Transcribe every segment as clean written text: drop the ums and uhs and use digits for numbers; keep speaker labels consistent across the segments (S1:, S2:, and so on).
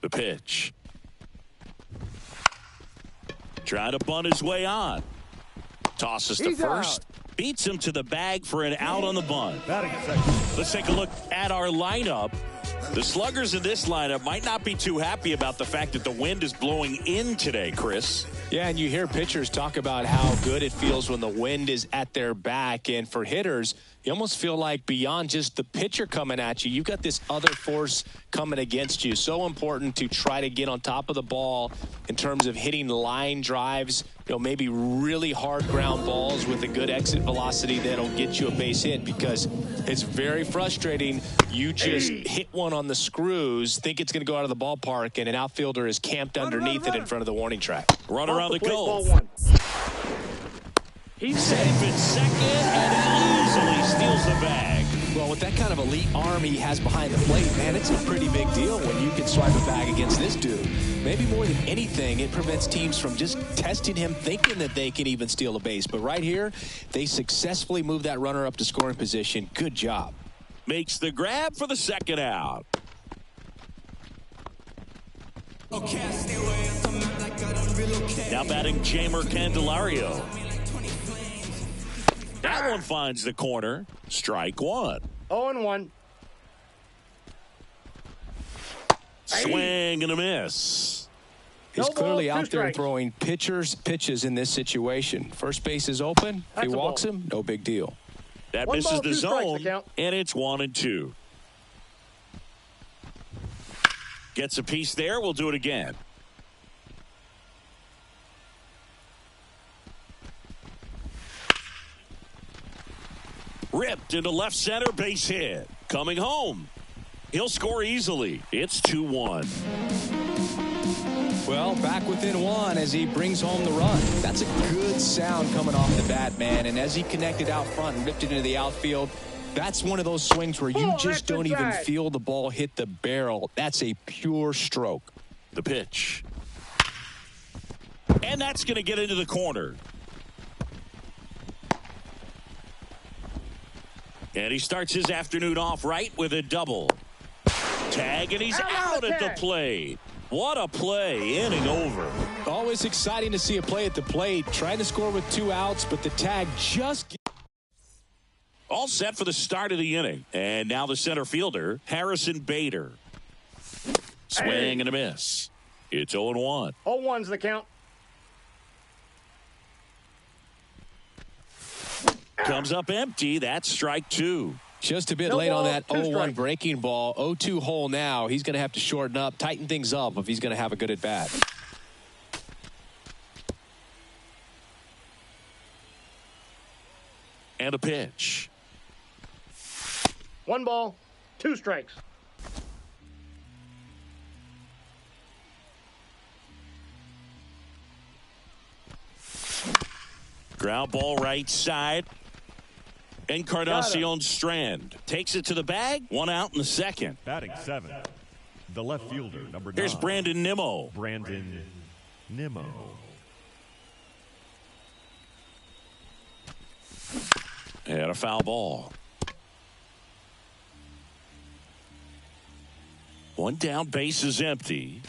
S1: The pitch. Trying to bunt his way on. Tosses to first. Beats him to the bag for an out on the bunt. Let's take a look at our lineup. The sluggers in this lineup might not be too happy about the fact that the wind is blowing in today, Chris.
S2: Yeah, and you hear pitchers talk about how good it feels when the wind is at their back. And for hitters, you almost feel like beyond just the pitcher coming at you, you've got this other force coming against you. So important to try to get on top of the ball in terms of hitting line drives, maybe really hard ground balls with a good exit velocity that'll get you a base hit, because it's very frustrating. You just hit one on the screws, think it's going to go out of the ballpark, and an outfielder is camped underneath it in front of the warning track.
S1: Runner on the goal. He's safe at second, and he easily steals the bag.
S2: Well, with that kind of elite arm he has behind the plate, man, it's a pretty big deal when you can swipe a bag against this dude. Maybe more than anything, it prevents teams from just testing him, thinking that they can even steal a base. But right here, they successfully move that runner up to scoring position. Good job.
S1: Makes the grab for the second out. Now batting Jamer Candelario. That one finds the corner. Strike one.
S3: 0-1.
S1: Swing and a miss.
S2: He's clearly out there throwing pitches in this situation. First base is open. He walks him. No big deal.
S1: That misses the zone, and it's 1-2. Gets a piece there. We'll do it again. Ripped into left center, base hit. Coming home. He'll score easily. It's 2-1.
S2: Well, back within one as he brings home the run. That's a good sound coming off the bat, man. And as he connected out front and ripped it into the outfield, that's one of those swings where you just don't even feel the ball hit the barrel. That's a pure stroke.
S1: The pitch. And that's going to get into the corner. And he starts his afternoon off right with a double. Tag, and he's out at the plate. What a play, inning over.
S2: Always exciting to see a play at the plate. Trying to score with 2 outs, but the tag just...
S1: All set for the start of the inning. And now the center fielder, Harrison Bader. Swing and a miss. It's 0-1.
S3: 0-1's the count.
S1: Comes up empty. That's strike 2.
S2: Just a bit late on that 0-1 breaking ball. 0-2 hole now. He's going to have to shorten up, tighten things up if he's going to have a good at bat.
S1: And a pitch.
S3: 1 ball, 2 strikes.
S1: Ground ball right side. Encarnacion Strand takes it to the bag. 1 out in the second.
S4: Batting 7, the left fielder, number 9.
S1: Here's Brandon Nimmo.
S4: Brandon Nimmo.
S1: And a foul ball. 1 down, base is empty.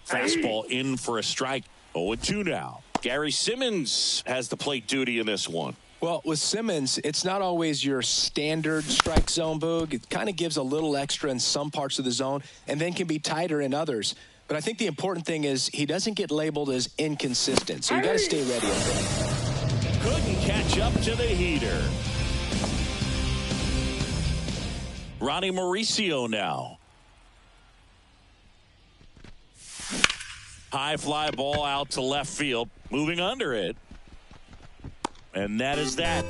S1: Fastball in for a strike. 0-2 now. Gary Simmons has the plate duty in this one.
S2: Well, with Simmons, it's not always your standard strike zone, Boog. It kind of gives a little extra in some parts of the zone and then can be tighter in others. But I think the important thing is he doesn't get labeled as inconsistent, so you got to stay ready on that.
S1: Couldn't catch up to the heater. Ronnie Mauricio now. High fly ball out to left field. Moving under it. And that is that.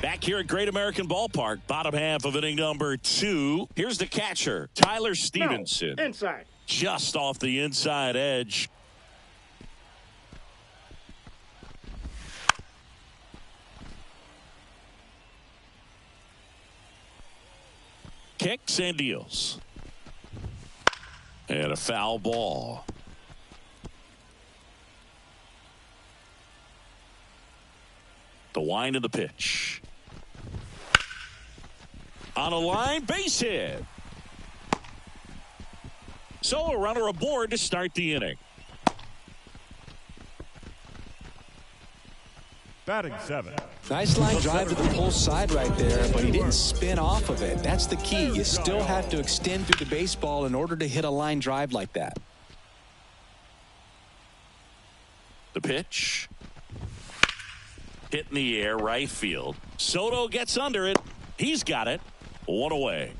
S1: Back here at Great American Ballpark, bottom half of inning number 2. Here's the catcher, Tyler Stevenson.
S3: No, inside.
S1: Just off the inside edge. Kicks and deals. And a foul ball. The wind of the pitch. On a line, base hit. So a runner aboard to start the inning.
S4: Batting 7.
S2: Nice line drive to the pull side right there, but he didn't spin off of it. That's the key. You still have to extend through the baseball in order to hit a line drive like that.
S1: The pitch. Hit in the air, right field. Soto gets under it. He's got it. One away.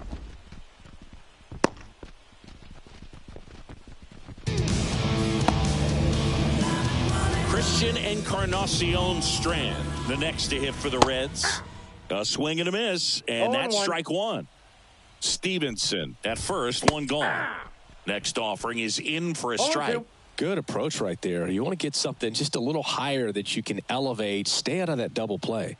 S1: Christian Encarnacion Strand, the next to hit for the Reds. A swing and a miss, and that's strike one. Stevenson at first, one gone. Next offering is in for a strike.
S2: Good approach right there. You want to get something just a little higher that you can elevate. Stay out of that double play.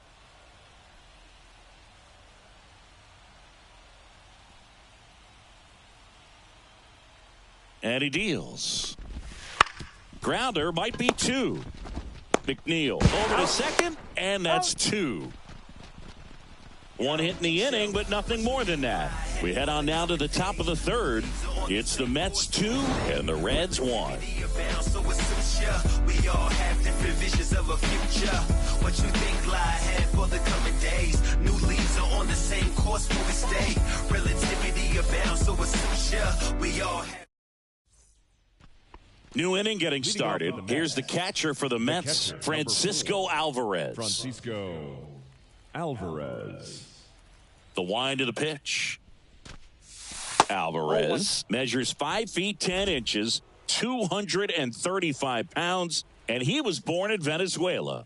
S1: And he deals. Grounder might be 2. McNeil over to second, and that's 2. One hit in the inning, but nothing more than that. We head on now to the top of the third. It's the Mets 2 and the Reds 1.
S5: We all have different visions of a future. What you think lie ahead for the coming days? New leaves are on the same course where we stay. Relativity abounds, so it's we all have.
S1: New inning getting started. Here's the catcher for the Mets, Francisco Alvarez.
S4: Francisco Alvarez.
S1: The wind of the pitch. Alvarez measures 5 feet 10 inches, 235 pounds, and he was born in Venezuela.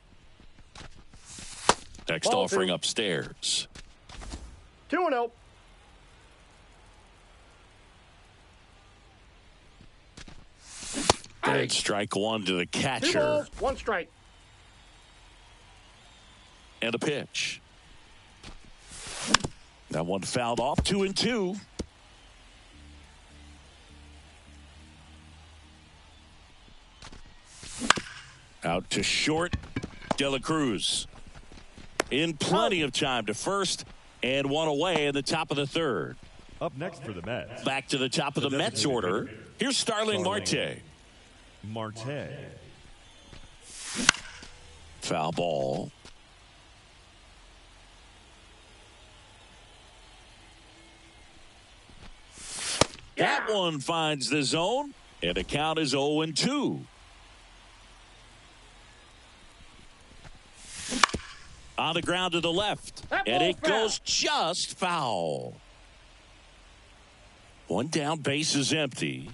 S1: Next offering upstairs.
S3: 2-0.
S1: And strike one to the
S3: 2
S1: catcher.
S3: balls, 1 strike.
S1: And a pitch. That one fouled off, 2-2. Out to short, De La Cruz. In plenty of time to first, and one away in the top of the third.
S4: Up next for the Mets.
S1: Back to the top of the Mets order. Here's Starling Marte.
S4: Marte.
S1: Foul ball. That one finds the zone, and the count is 0-2. On the ground to the left, and it goes just foul. One down, base is empty.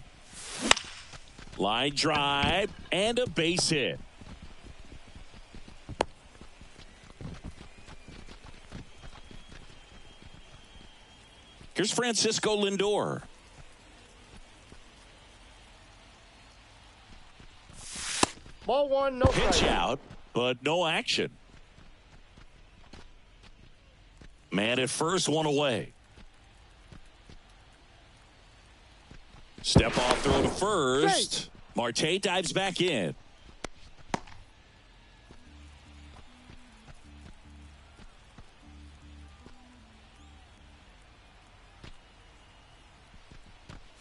S1: Line drive and a base hit. Here's Francisco Lindor.
S3: Ball 1, no
S1: Pitch
S3: strike.
S1: out, but no action. Man at first, one away. Step off throw to first. Marte dives back in.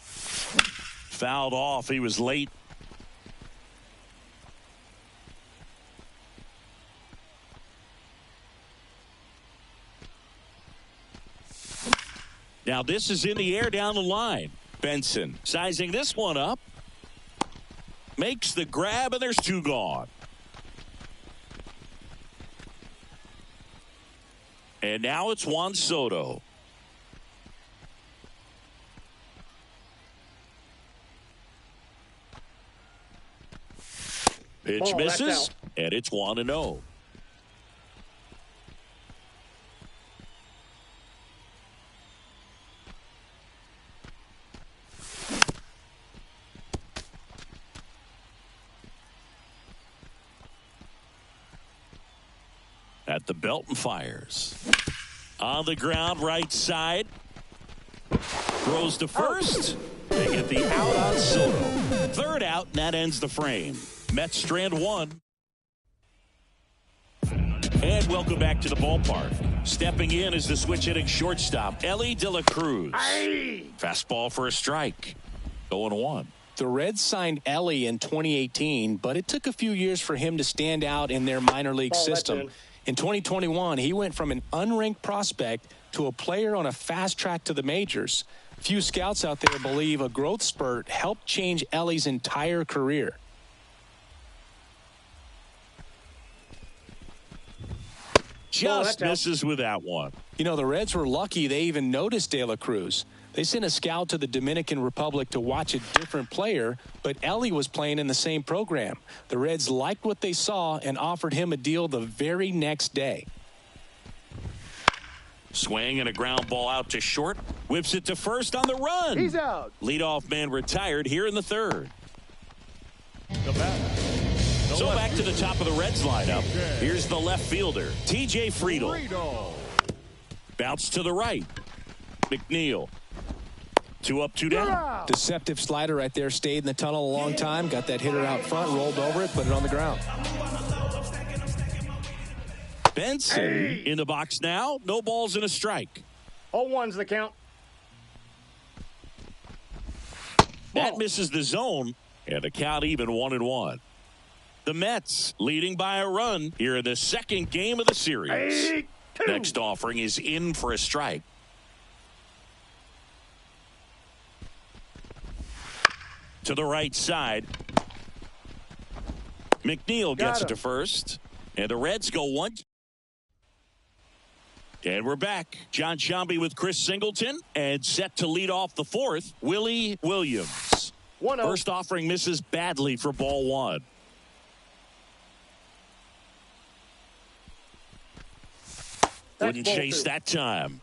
S1: Fouled off. He was late. Now this is in the air down the line. Benson sizing this one up. Makes the grab, and there's 2 gone. And now it's Juan Soto. Pitch misses, and it's 1-0. At the belt and fires. On the ground, right side. Throws to first. They get the out on Soto. Third out, and that ends the frame. Mets strand 1. And welcome back to the ballpark. Stepping in is the switch-hitting shortstop, Ellie De La Cruz.
S3: Hey.
S1: Fastball for a strike. 0-1.
S2: The Reds signed Ellie in 2018, but it took a few years for him to stand out in their minor league system. In 2021, he went from an unranked prospect to a player on a fast track to the majors. Few scouts out there believe a growth spurt helped change Ellie's entire career.
S1: Just misses with that one.
S2: You know, the Reds were lucky they even noticed De La Cruz. They sent a scout to the Dominican Republic to watch a different player, but Ellie was playing in the same program. The Reds liked what they saw and offered him a deal the very next day.
S1: Swing and a ground ball out to short. Whips it to first on the run.
S3: He's out.
S1: Leadoff man retired here in the third. So back to the top of the Reds lineup. Here's the left fielder, TJ Friedel. Bounce to the right. McNeil. 2 up, 2 down.
S2: Deceptive slider right there. Stayed in the tunnel a long time. Got that hitter out front. Rolled over it. Put it on the ground.
S1: Benson in the box now. No balls and a strike.
S3: 0-1's the count.
S1: That misses the zone. And the count even 1-1. The Mets leading by a run here in the second game of the series. Next offering is in for a strike. To the right side. McNeil gets it to first. And the Reds go 1. And we're back. John Shambi with Chris Singleton. And set to lead off the fourth, Willie Williams.
S3: 1-0.
S1: First offering misses badly for ball 1. Wouldn't chase that time.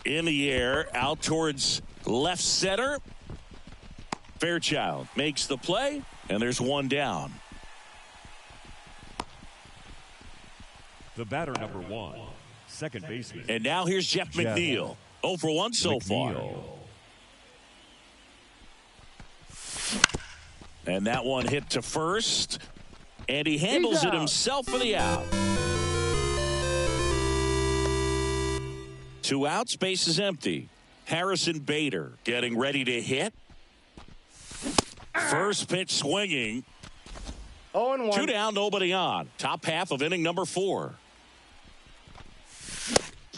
S1: In the air, out towards left center. Fairchild makes the play, and there's 1 down.
S4: The batter number 1, second baseman.
S1: And now here's Jeff McNeil. 0 for 1 so far. And that one hit to first. And he handles it himself for the out. 2 outs, base is empty. Harrison Bader getting ready to hit. First pitch swinging.
S3: 0-1.
S1: 2 down, nobody on. Top half of inning number 4.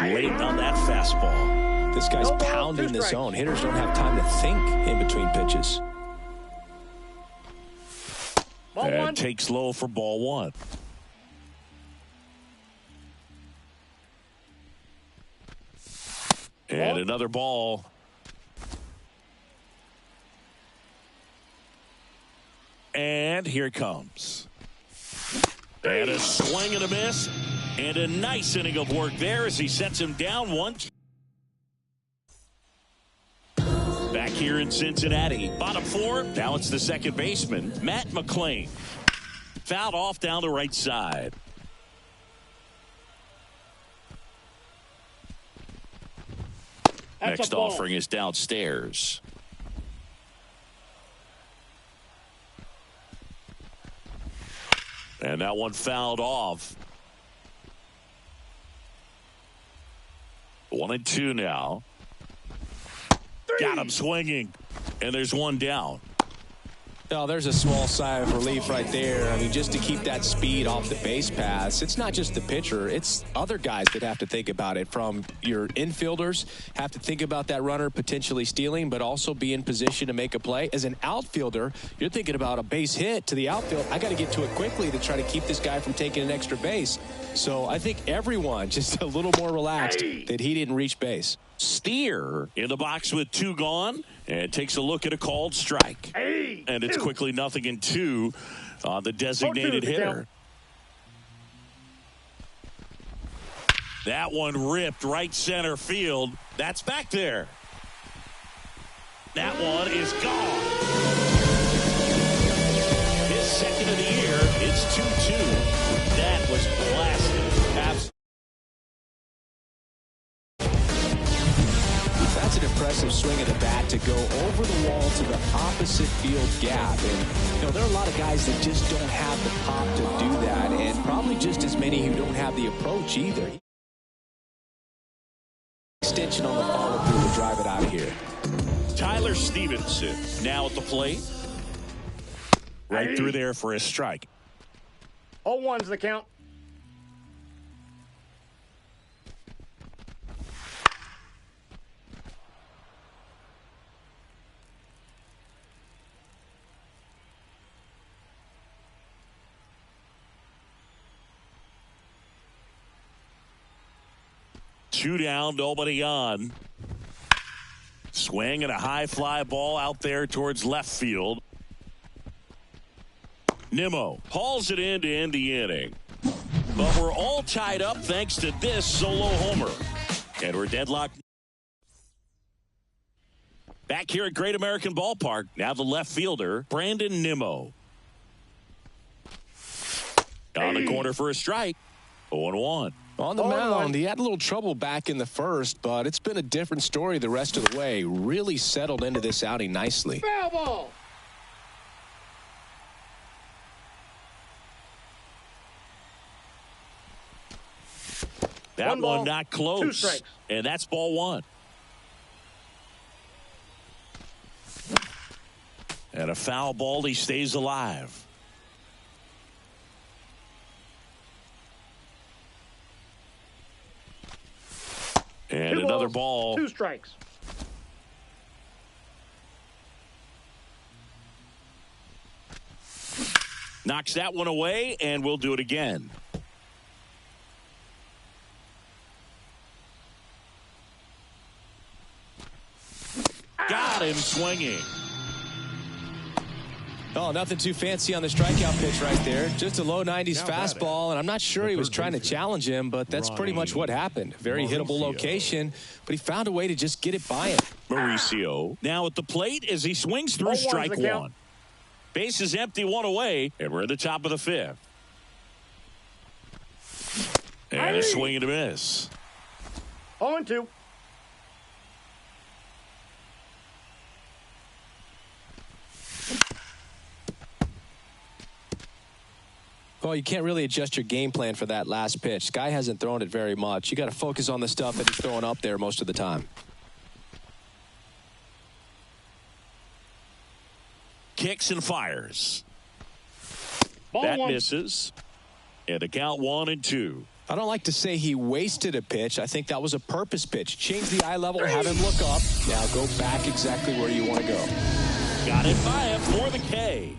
S1: Late on that fastball.
S2: This guy's pounding the zone. Hitters don't have time to think in between pitches.
S1: And takes low for ball 1. And another ball. And here it comes. And a swing and a miss. And a nice inning of work there as he sets him down 1. Back here in Cincinnati. Bottom 4. Now it's the second baseman, Matt McClain. Fouled off down the right side. Next offering is downstairs. And that one fouled off. 1-2 now. Got him swinging. And there's 1 down.
S2: Oh, there's a small sigh of relief right there. I mean, just to keep that speed off the base paths. It's not just the pitcher. It's other guys that have to think about it. From your infielders have to think about that runner potentially stealing, but also be in position to make a play. As an outfielder, you're thinking about a base hit to the outfield. I got to get to it quickly to try to keep this guy from taking an extra base. So I think everyone just a little more relaxed that he didn't reach base.
S1: Steer in the box with 2 gone and takes a look at a called strike. And it's quickly 0-2 on the designated hitter. That one ripped right center field. That's back there. That one is gone. His second of the year. It's 2-2. That was blasted.
S2: That's an impressive swing of the bat that to go over the wall to the opposite field gap. And, there are a lot of guys that just don't have the pop to do that, and probably just as many who don't have the approach either. Extension on the follow-through to drive it out of here.
S1: Tyler Stevenson now at the plate. Right through there for a strike.
S3: 0-1's the count.
S1: Two down, nobody on. Swing and a high fly ball out there towards left field. Nimmo hauls it in to end the inning. But we're all tied up thanks to this solo homer. And we're deadlocked. Back here at Great American Ballpark, now the left fielder, Brandon Nimmo. On the corner for a strike. 0-1.
S2: On the mound, he had a little trouble back in the first, but it's been a different story the rest of the way. Really settled into this outing nicely.
S3: Foul ball.
S1: That one not close.
S3: 2 strikes.
S1: And that's ball 1. And a foul ball, he stays alive. And
S3: 2
S1: another
S3: balls,
S1: ball.
S3: 2 strikes.
S1: Knocks that one away, and we'll do it again. Got him swinging.
S2: Oh, nothing too fancy on the strikeout pitch right there. Just a low 90s fastball, and I'm not sure he was trying to challenge him, but that's pretty much what happened. Very hittable location, but he found a way to just get it by him.
S1: Mauricio now at the plate as he swings through strike 1. Base is empty, 1 away, and we're at the top of the 5th. And a swing and a miss.
S3: 0-2.
S2: Well, you can't really adjust your game plan for that last pitch. Guy hasn't thrown it very much. You got to focus on the stuff that he's throwing up there most of the time.
S1: Kicks and fires.
S3: Ball
S1: That
S3: 1.
S1: misses. And a count 1-2.
S2: I don't like to say he wasted a pitch. I think that was a purpose pitch. Change the eye level, have him look up. Now go back exactly where you want to go.
S1: Got it by him for the K.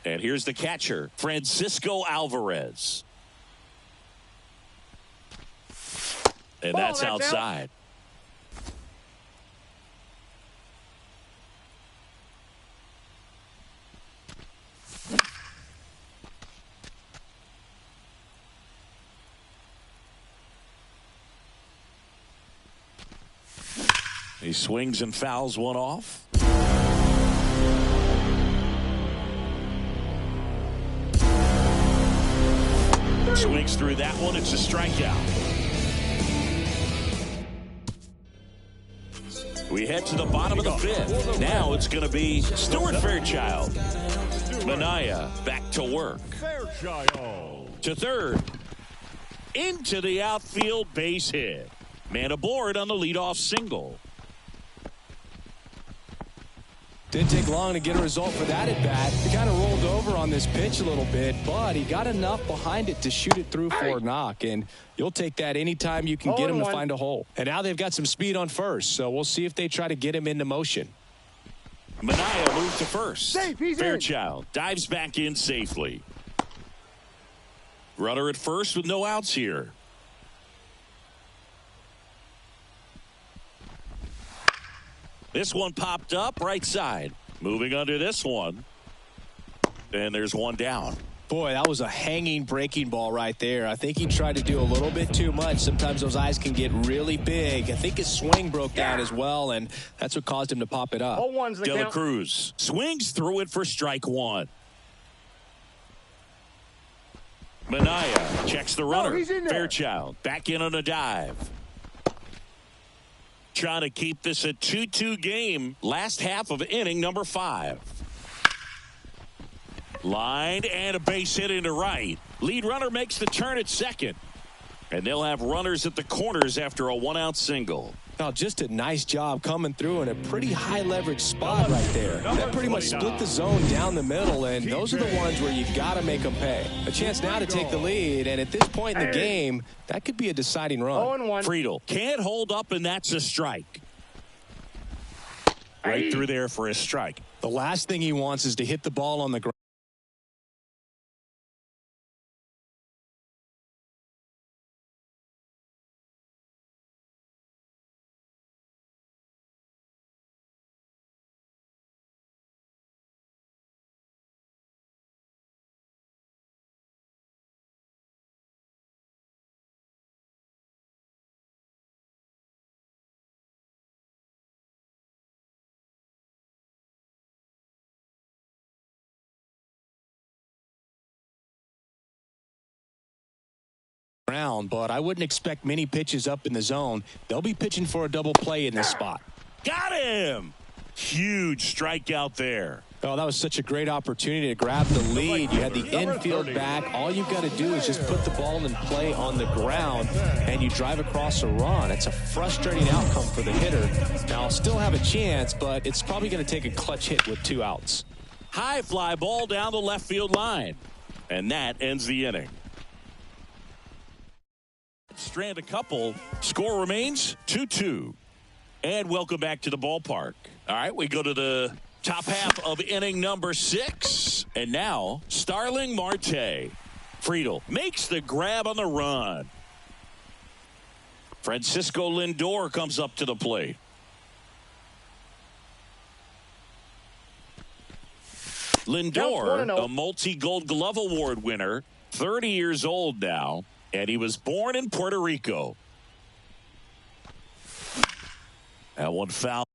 S1: And here's the catcher, Francisco Alvarez. And that's outside. He swings and fouls one off. Swings through that one. It's a strikeout. We head to the bottom of the 5th. Now it's going to be Stuart Fairchild. Minaya back to work. To third. Into the outfield, base hit. Man aboard on the leadoff single.
S2: Didn't take long to get a result for that at bat. He kind of rolled over on this pitch a little bit, but he got enough behind it to shoot it through for a knock. And you'll take that anytime you can get him to find a hole. And now they've got some speed on first, so we'll see if they try to get him into motion.
S1: Minaya moves to first.
S3: Safe, he's
S1: Fairchild dives back in safely. Runner at first with no outs here. This one popped up right side. Moving under this one. And there's one down.
S2: Boy, that was a hanging breaking ball right there. I think he tried to do a little bit too much. Sometimes those eyes can get really big. I think his swing broke down as well, and that's what caused him to pop it up.
S3: 0-1's the
S1: De La
S3: count.
S1: Cruz swings through it for strike 1. Minaya checks the runner.
S3: he's in there.
S1: Fairchild back in on a dive. trying to keep this a 2-2 game. Last half of inning number 5. Line and a base hit into right. Lead runner makes the turn at second. And they'll have runners at the corners after a 1-out single.
S2: Now, just a nice job coming through in a pretty high leverage spot right there. That pretty much split the zone down the middle, and those are the ones where you got to make them pay. A chance now to take the lead, and at this point in the game, that could be a deciding run.
S1: Friedel can't hold up, and that's a strike. Right through there for a strike.
S2: The last thing he wants is to hit the ball on the ground. But I wouldn't expect many pitches up in the zone. They'll be pitching for a double play in this spot.
S1: Got him! Huge strikeout there.
S2: Oh, that was such a great opportunity to grab the lead. You had the infield back. All you've got to do is just put the ball in play on the ground, and you drive across a run. It's a frustrating outcome for the hitter. Now, I'll still have a chance, but it's probably going to take a clutch hit with 2 outs.
S1: High fly ball down the left field line. And that ends the inning. Strand a couple. Score remains 2-2. And welcome back to the ballpark. All right, we go to the top half of inning number 6. And now, Starling Marte. Friedel makes the grab on the run. Francisco Lindor comes up to the plate. Lindor, a multi-Gold Glove Award winner, 30 years old now. And he was born in Puerto Rico. That one foul.